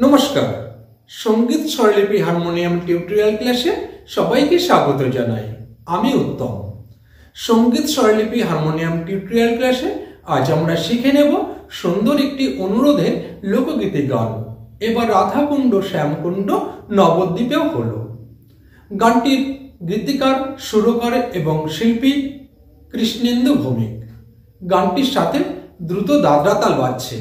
নমস্কার, সঙ্গীত স্বরলিপি হারমোনিয়াম টিউটোরিয়াল ক্লাসে সবাইকে স্বাগত জানাই। আমি উত্তম। সঙ্গীত স্বরলিপি হারমোনিয়াম টিউটোরিয়াল ক্লাসে আজ আমরা শিখে নেব সুন্দর একটি অনুরোধের লোকগীতি গান। এবার রাধাকুণ্ড শ্যামকুণ্ড নবদ্বীপেও হলো। গানটির গীতিকার, সুরকার এবং শিল্পী কৃষ্ণেন্দু ভৌমিক। গানটির সাথে দ্রুত দাদরা তাল বাজছে।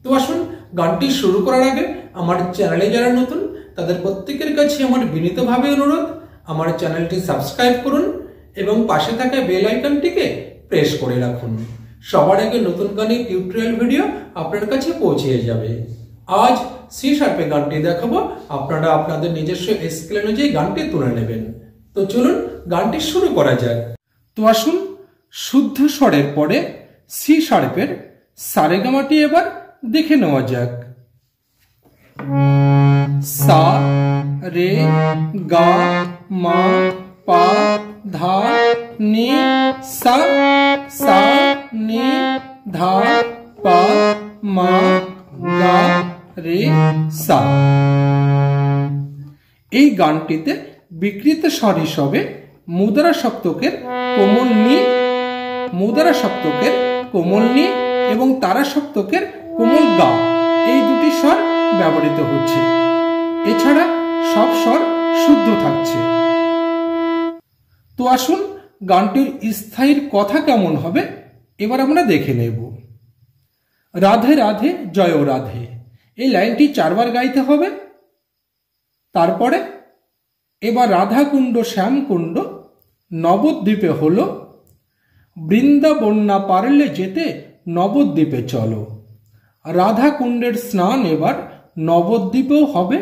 তো আসুন, গানটি শুরু করার আগে আমার চ্যানেলে যারা নতুন তাদের প্রত্যেকের কাছে আমার বিনীতভাবে অনুরোধ, আমার চ্যানেলটি সাবস্ক্রাইব করুন এবং পাশে থাকা বেল আইকনটিকে প্রেস করে রাখুন। সবার আগে নতুন গানের টিউটোরিয়াল ভিডিও আপনার কাছে পৌঁছে যাবে। আজ সি শার্পে গানটি দেখাবো, আপনারা আপনাদের নিজস্ব স্কেল অনুযায়ী গানটি তুলে নেবেন। তো চলুন গানটি শুরু করা যাক। তো আসুন, শুদ্ধ স্বরের পরে সি শার্পের সারেগামাটি এবার দেখে নেওয়া যাক। সা রে গা মা পা ধা নি সা, সা নি ধা পা মা গা রে সা। এই গানটিতে বিকৃত স্বর হিসেবে মুদ্রা সপ্তকের কোমল নি, মুদ্রা সপ্তকের কোমল নি এবং তারা সপ্তকের কোমল গা, এই দুটি স্বর ব্যবহৃত হচ্ছে। এছাড়া সব স্বর শুদ্ধ থাকছে। তো আসুন, গানটির স্থায়ীর কথা কেমন হবে এবার আমরা দেখে নেব। রাধে রাধে জয় রাধে, এই লাইনটি 4 বার গাইতে হবে। তারপরে এবার রাধাকুণ্ড শ্যামকুণ্ড নবদ্বীপে হলো, বৃন্দাবন না পারলে যেতে নবদ্বীপে চলো। রাধাকুণ্ডের স্নান এবার নবদ্বীপেও হবে,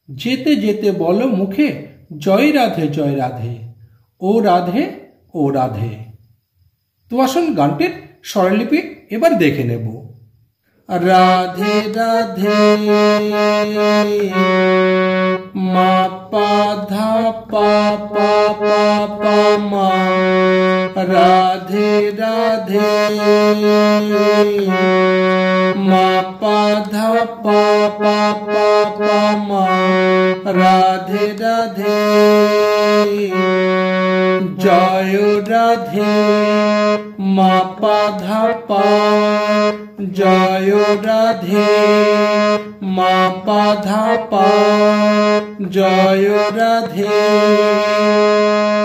যেতে যেতে বলো মুখে জয় রাধে জয় রাধে, ও রাধে ও রাধে। তো আসুন, গানটির স্বরলিপি এবার দেখে নেব। রাধে রাধে মা পা ধা পা পা পা পা মা, রাধে রাধে মা পা ধা পা পা পা পা মা, রাধে রাধে জয় রাধে মা পা ধা পা, জয় রাধে মা পা ধা পা, জয় রাধে।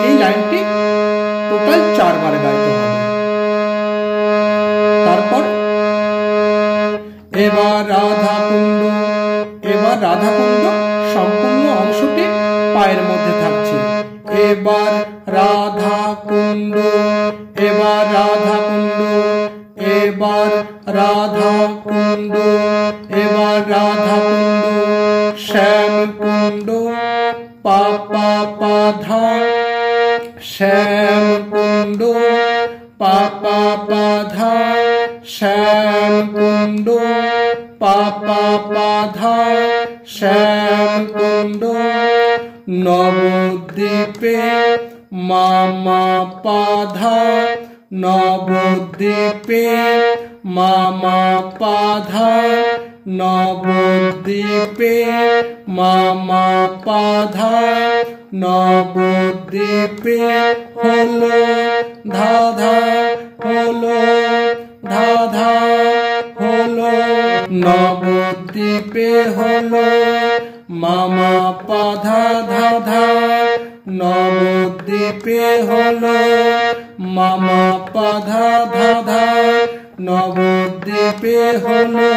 এই লাইনটি টোটাল 4 বার গাইতে হবে। তারপর এবার রাধাকুণ্ড, এবার রাধাকুণ্ড সম্পূর্ণ অংশটি পায়ের মধ্যে থাকছে। এবার রাধাকুণ্ড, এবার রাধাকুণ্ড, এবার রাধাকুণ্ড, এবার রাধাকুণ্ড শ্যামকুণ্ড পা পা পা ধা, শ্যামকুণ্ড পা পা পা ধা, শ্যামকুণ্ড পা পা পা ধা, শ্যামকুণ্ড নবদ্বীপে মা মা পা ধা, নবদ্বীপে মা মা পা ধা, নবদ্বীপে মা মা পা ধা, নবদ্বীপে হলো ধা ধা, হলো ধা ধা, হলো নবদ্বীপে হলো মা মা পা ধা ধা ধা, নবদ্বীপে হলো মা মা পা ধা ধা ধা, নবদ্বীপে হলো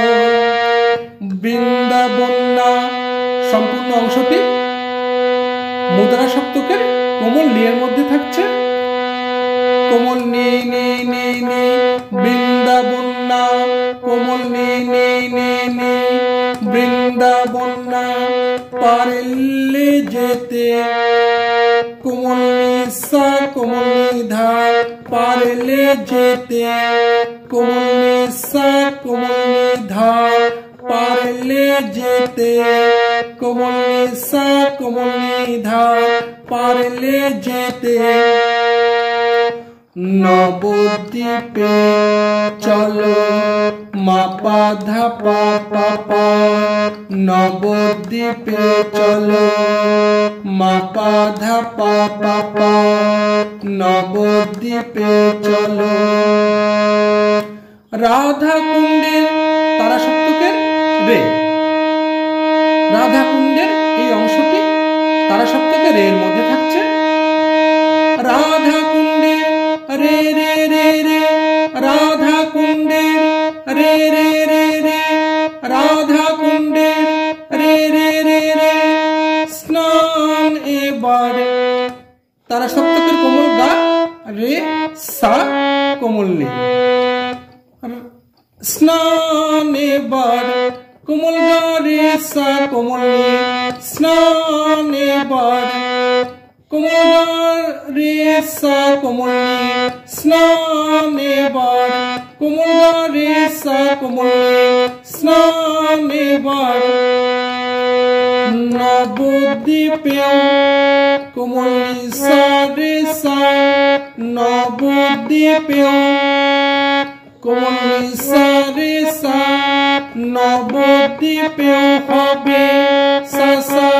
বৃন্দাবন না। সম্পূর্ণ অংশটি মুদ্রা সপ্তকের কোমল নি এর মধ্যে থাকছে। কোমল নি নি নি নি, বৃন্দাবন না, কোমল নি নি নি নি, বৃন্দাবন না পারলে যেতে, কোমল নি সা, কোমল নি ধা, পারলে যেতে, কোমল নি সা, কোমল নি ধা, পারলে যেতে, কোমল নি সা, কোমল নি ধা, পারলে যেতে নবদ্বীপে চলো মা পা ধা পা পা পা, নবদ্বীপে চলো মা পা ধা পা পা পা নবদ্বীপে চলো। রাধা কুণ্ডের তারা সপ্তকের রে, রাধা কুণ্ডের এই অংশটি তারা সপ্তকের রে এর মধ্যে থাকছে। রাধা কুণ্ডের রে রে রে রে, রাধা কুণ্ডের রে রে রে রে, রাধা কুণ্ডের রে রে রে রে। স্নান এবার তারা সপ্তকের কোমল গা রে সা কোমল নি। স্নান এবার কোমল গা রে সা কোমল নি। স্নান এবার কোমল গা রে সা কোমল নি। স্নান এবার কোমল গা রে সা কোমল নি। স্নান এবার নবদ্বীপে কোমল নি সা রে সা। নবদ্বীপে কোমল নি সা রে সা। নবদ্বীপে হবে সা সা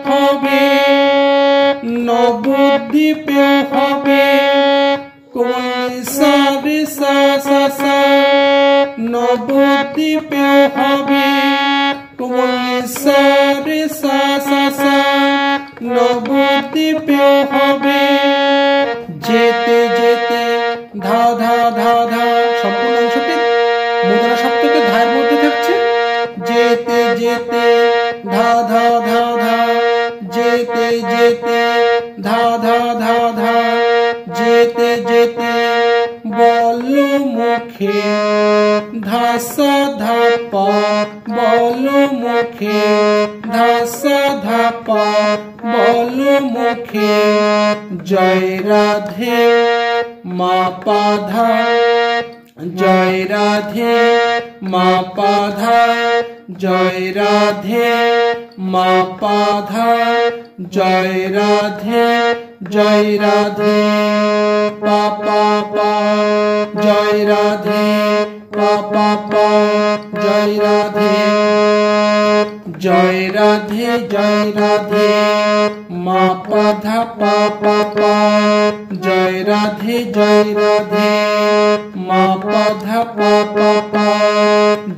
হবে। নবদ্বীপে হবে কোমল নি সা রে সা সা সা। নবদ্বীপে হবে কোমল নি সা রে সা সা সা। নবদ্বীপে হবে যেতে যেতে ধা ধা ধা ধা। সম্পূর্ণ অংশটি মুদ্রা সপ্তকের ধায়ের মধ্যে থাকছে। যেতে যেতে ধা ধা ধা ধা। যেতে যেতে ধা ধা ধা ধা। যেতে যেতে বল মুখে ধাসা ধাপা। বল মুখে ধাসা ধাপা। বল মুখে জয় রাধে মা পা ধা। জয় রাধে মা পা ধা। জয় রাধে মা পা ধা। জয় রাধে জয় রাধে পা পা পা। জয় রাধে পা পা পা। জয় রাধে। জয় রাধে জয় রাধে মা পা ধা পা পা পা। জয় রাধে জয় রাধে মা পা ধা পা পা পা।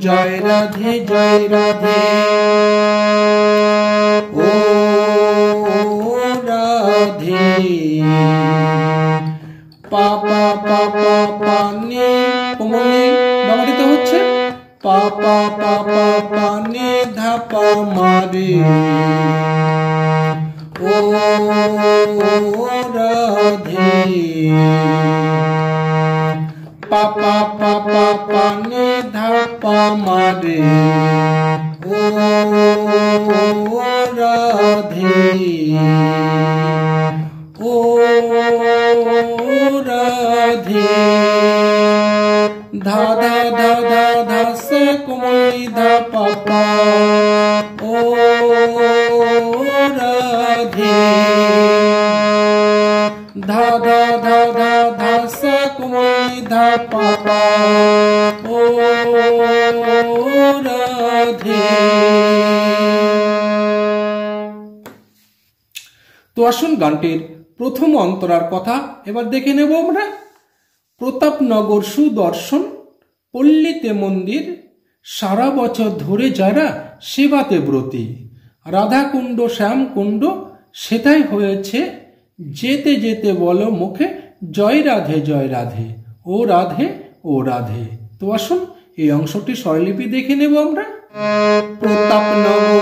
জয় রাধে জয় রাধে। ও রাধে পা পা পা পা পা নি কোমল বাবাটি তো হচ্ছে পা পা পা পা পা নি ধা পা মারে। ও রাধে পা পা পা পা পা নি ধা পা মারে। ও রাধে ও রাধে ধা ধা ধা ধা ধা সা কোমল ধা পা পা। ও রাধে ধা ধা ধা ধা ধা সা কোমল ধা পা পা। ও রাধে। তো আসুন গানটির প্রথম অন্তরার কথা এবার দেখে নেব আমরা। প্রতাপনগর সুদর্শন পল্লীতে মন্দির, সারা বছর ধরে যারা সেবাতে ব্রতী। রাধাকুণ্ড শ্যামকুণ্ড সেটাই হয়েছে, যেতে যেতে বলো মুখে জয় রাধে জয় রাধে। ও রাধে ও রাধে। তো আসুন এই অংশটি স্বরলিপি দেখে নেব আমরা। প্রতাপনগর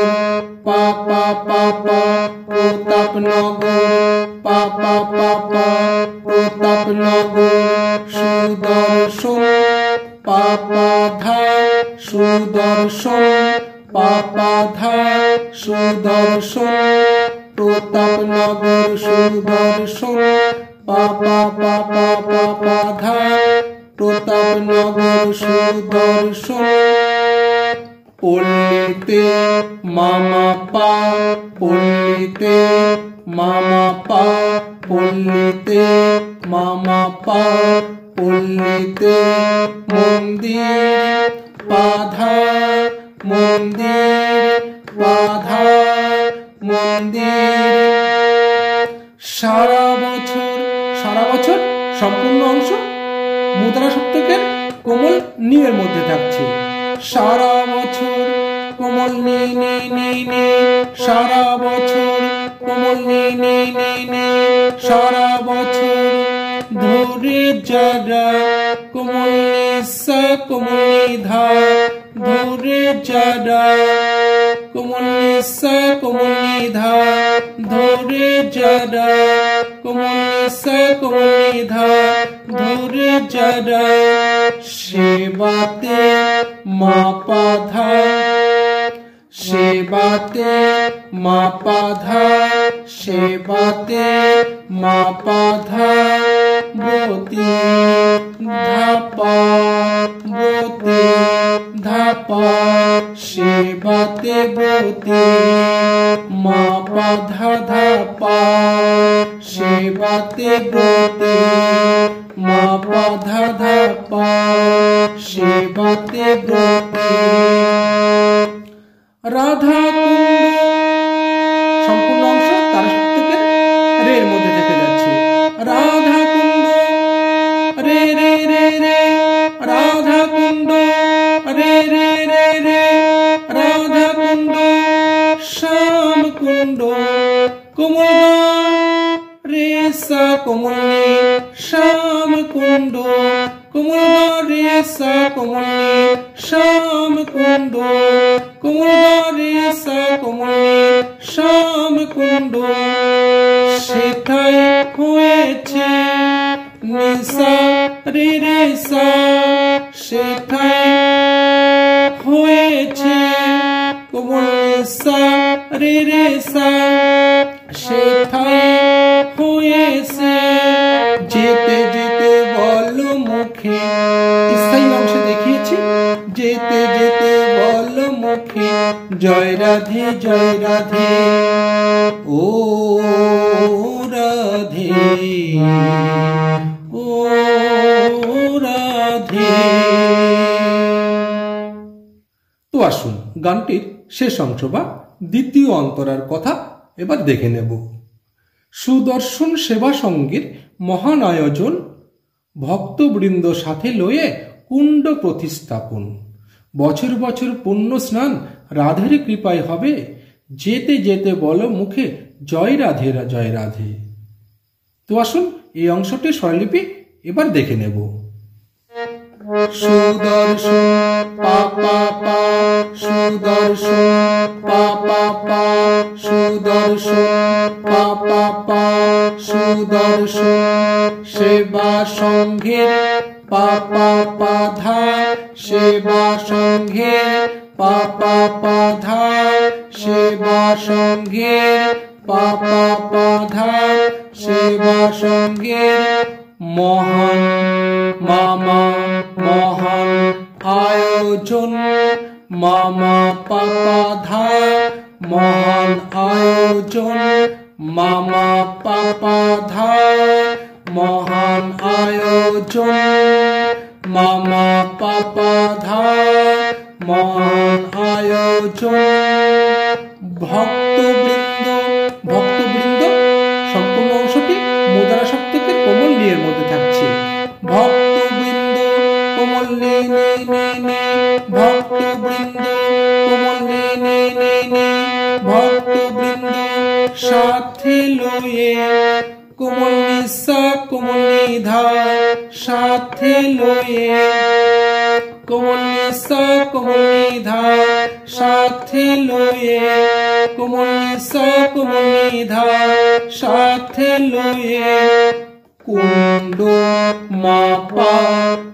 পা পা পা পা। প্রতাপনগর পা পা পা পা। প্রতাপনগর সুদর্শন পা পা ধা। সুদর্শন পা পা ধা। সুদর্শন প্রতাপনগর সুদর্শন পা পা পা পা পা পা ধা। প্রতাপনগর সুদর্শন পল্লীতে মামা পা। পল্লীতে মামা পা। পল্লীতে মামা পা। পল্লীতে মন্দির পা ধা। মন্দির পা ধা মন্দির। সারা বছর সম্পূর্ণ অংশ মুদ্রা সপ্তকের কোমল নি এর মধ্যে থাকছে। সারা বছর কোমল নি নি নি নি, সারা বছর কোমল নি নি নি নি, সারা বছর ধরে যারা কোমল নি সা কোমল নি ধা, ধরে যারা কোমল নি সা কোমল নি ধা, ধরে যারা কোমল নি সা কোমল নি ধা, ধরে যারা সেবাতে মা পা ধা, সেবাতে মা পা ধা, সেবাতে মা পা ধা ব্রতি ধাপা, ব্রতি ধাপা, সেবাতে ব্রতি মা পা ধা ধাপা, সেবাতে ব্রতি মা পা ধা ধাপা, সেবাতে ব্রতি। রাধা কুণ্ড সম্পূর্ণ অংশ তারা সপ্তকের রে এর মধ্যে থেকে যাচ্ছে। রাধা কুণ্ড রে রে রে রে, রাধা কুণ্ড রে রে রে রে, রাধা কুণ্ড শ্যাম কুণ্ড কোমল রে সা কোমল নি, শ্যাম কুণ্ড কোমল রে সা কোমল নি, শ্যাম কুণ্ড কোমল রে সা কোমল নি, শ্যাম কুণ্ড সেথায় হয়েছে নিসা রে রে সা, সেথায় হয়েছে কোমল নিসা রে রে সা, সেথায় হয়েছে যেতে যেতে বলো মুখে, স্থায়ী অংশে দেখিয়েছি যেতে যেতে বলো মুখে জয় রাধে জয় রাধে, ও রাধে ও রাধে। তো আসুন গানটির শেষ অংশ বা দ্বিতীয় অন্তরার কথা এবার দেখে নেব। সুদর্শন সেবা সঙ্গীর মহান আয়োজন, ভক্তবৃন্দ সাথে লয়ে কুণ্ড প্রতিস্থাপন, বছর বছর পুণ্য স্নান রাধের কৃপায় হবে, যেতে যেতে বলো মুখে জয় রাধে জয় রাধে। তো আসুন এই অংশটি স্বরলিপি এবার দেখে নেব। সুদর্শন পা পা পা, সুদর্শন পা পা পা, সুদর্শন পা পা পা, সুদর্শন সেবা সঙ্গীর পা পা পা ধা, সেবা সঙ্গীর পা পা পা ধা, সেবা সঙ্গীর পা পা পা ধা, সেবা সঙ্গীর মহান মামা মহান আয়োজন, মামা পা পা ধা মহান আয়োজন, মামা পা পা ধা মহান আয়োজন, মামা পা পা ধা মহান আয়োজন। ভক্তবৃন্দ সম্পূর্ণ অংশটি মুদ্রা সপ্তকের কোমল নি এর মধ্যে থাকছে। ভক্তবৃন্দ কোমল নি নি নি নি, ভক্তবৃন্দ কোমল নি নি নি নি, ভক্তবৃন্দ সাথে লয়ে কোমল নি সা কোমল নি ধা, সাথে লয়ে কোমল নি সা কোমল নি ধা, সাথে লয়ে কোমল নি সা কোমল নি ধা, সাথে লয়ে কুণ্ড মা পা,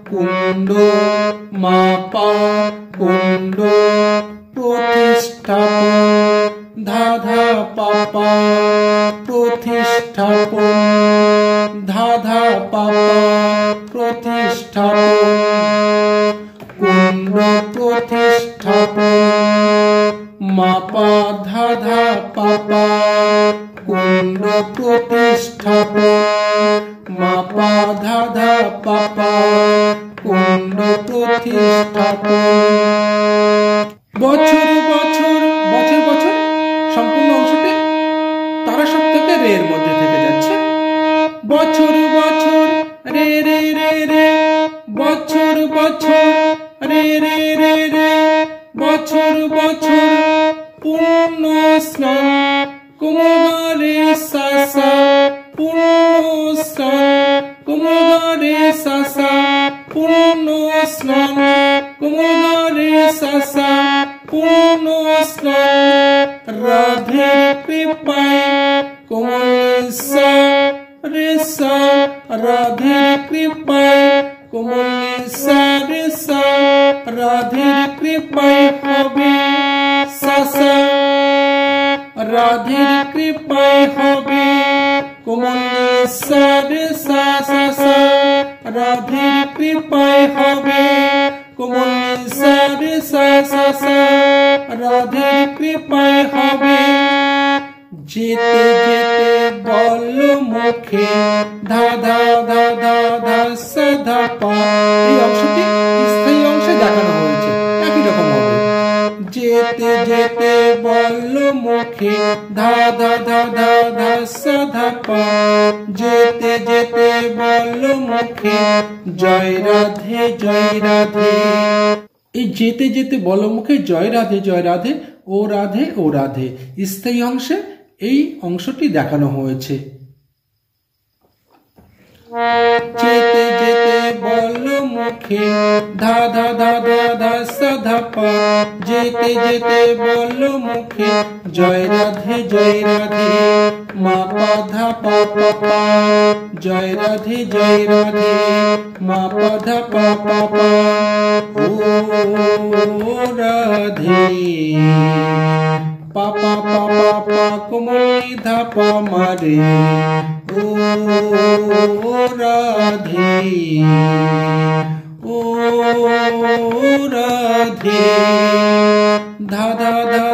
কুণ্ড মা পা, কুণ্ড প্রতিষ্ঠাপন ধা ধা পা পা, প্রতিষ্ঠাপন ধা ধা পা পা, প্রতিষ্ঠাপন কুণ্ড প্রতিষ্ঠাপন মা পা ধা ধা পা পা, কুণ্ড প্রতিষ্ঠাপন মা পা ধা ধা পা পা, কুণ্ড প্রতিষ্ঠাপন। বছর বছর বছর পূর্ণ স্নান কোমরে সাসা পূর্ণ স্নান কোমরে সাসা পূর্ণ স্নান কোমরে সাসা পূর্ণ স্নান রাধে কৃপায় কোমলে রে সা রাধে কৃপায় কোমলে রে সা রাধে কৃপায় হবে সাসা রাধে কৃপায় হবে কোমলে রে সা সা রাধে কৃপায় হবে কোমলে রে সা সা রাধে কৃপায় হবে যেতে যেতে বল মুখে ধা ধা ধা ধা ধা সা ধা পা। এই অংশটি স্থায়ী অংশে দেখানো হয়েছে, একই রকম হবে। যেতে যেতে বল মুখে ধা ধা ধা ধা ধা সা ধা পা। যেতে যেতে বল মুখে জয় রাধে জয় রাধে। এই যেতে যেতে বল মুখে জয় রাধে জয় রাধে, ও রাধে ও রাধে স্থায়ী অংশে এই অংশটি দেখানো হয়েছে। যেতে যেতে বল মুখে ধা ধা ধা ধা ধা সা ধা পা। যেতে যেতে বল মুখে জয় রাধে মা পা ধা পা পা পা। জয় রাধে মা পা ধা পা পা পা। ও রাধে পা পা পা পা পা কোমলি ধা পা মারে। ও রাধে ও রাধে ধা ধা ধা